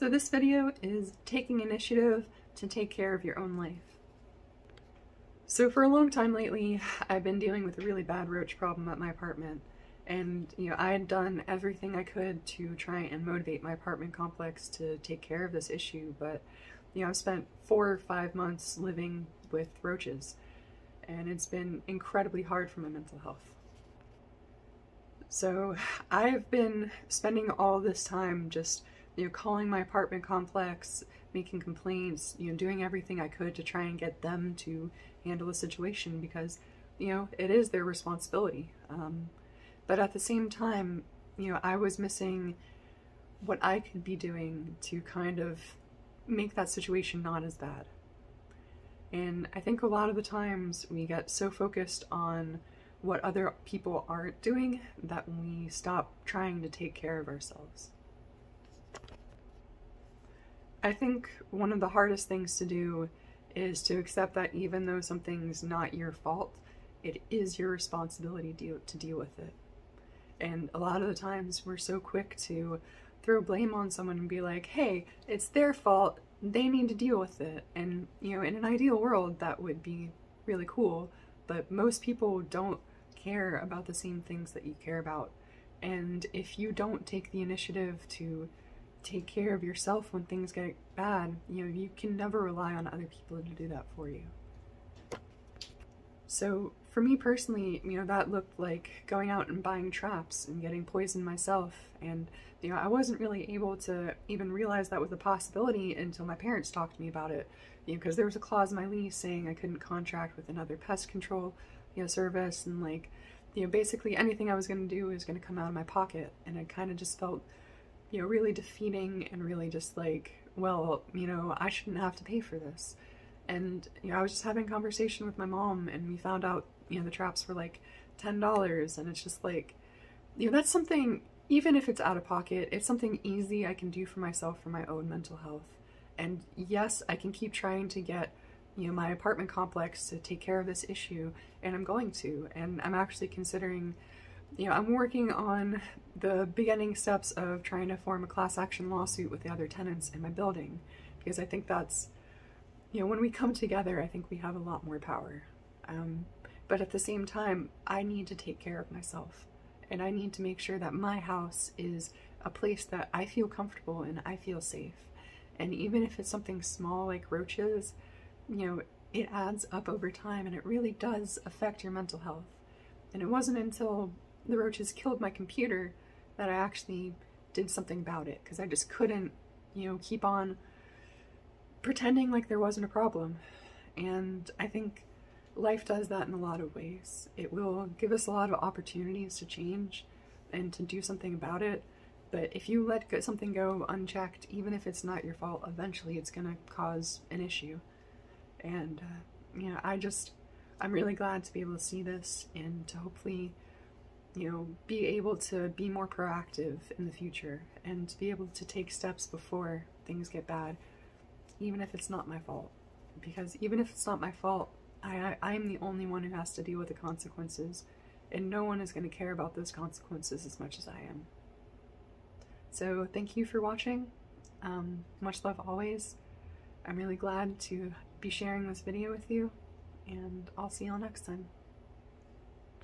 So this video is taking initiative to take care of your own life. So for a long time lately, I've been dealing with a really bad roach problem at my apartment. And, I had done everything I could to try and motivate my apartment complex to take care of this issue, but, I've spent 4 or 5 months living with roaches, and it's been incredibly hard for my mental health. So I've been spending all this time just, calling my apartment complex, making complaints, doing everything I could to try and get them to handle the situation because, it is their responsibility. But at the same time, I was missing what I could be doing to kind of make that situation not as bad. And I think a lot of the times we get so focused on what other people aren't doing that we stop trying to take care of ourselves. I think one of the hardest things to do is to accept that even though something's not your fault, it is your responsibility to deal with it. And a lot of the times we're so quick to throw blame on someone and be like, hey, it's their fault, they need to deal with it. And, in an ideal world that would be really cool, but most people don't care about the same things that you care about. And if you don't take the initiative to take care of yourself when things get bad, you can never rely on other people to do that for you. So for me personally, that looked like going out and buying traps and getting poisoned myself. And, I wasn't really able to even realize that was a possibility until my parents talked to me about it. Because there was a clause in my lease saying I couldn't contract with another pest control, service, and basically anything I was going to do was going to come out of my pocket. And it kind of just felt, really defeating and really just like, well, I shouldn't have to pay for this. And, I was just having a conversation with my mom and we found out, the traps were like $10, and it's just like, that's something, even if it's out of pocket, it's something easy I can do for myself for my own mental health. And yes, I can keep trying to get, my apartment complex to take care of this issue, and I'm going to, and I'm actually considering, I'm working on the beginning steps of trying to form a class action lawsuit with the other tenants in my building, because I think that's, when we come together, I think we have a lot more power. But at the same time, I need to take care of myself, and I need to make sure that my house is a place that I feel comfortable and I feel safe. And even if it's something small like roaches, it adds up over time, and it really does affect your mental health. And it wasn't until the roaches killed my computer that I actually did something about it, because I just couldn't, keep on pretending like there wasn't a problem. And I think life does that in a lot of ways. It will give us a lot of opportunities to change and to do something about it, but if you let something go unchecked, even if it's not your fault, eventually it's gonna cause an issue. And I'm really glad to be able to see this and to hopefully be able to be more proactive in the future and to be able to take steps before things get bad, even if it's not my fault. Because even if it's not my fault, I'm the only one who has to deal with the consequences, and no one is going to care about those consequences as much as I am. So thank you for watching. Much love always. I'm really glad to be sharing this video with you, and I'll see y'all next time.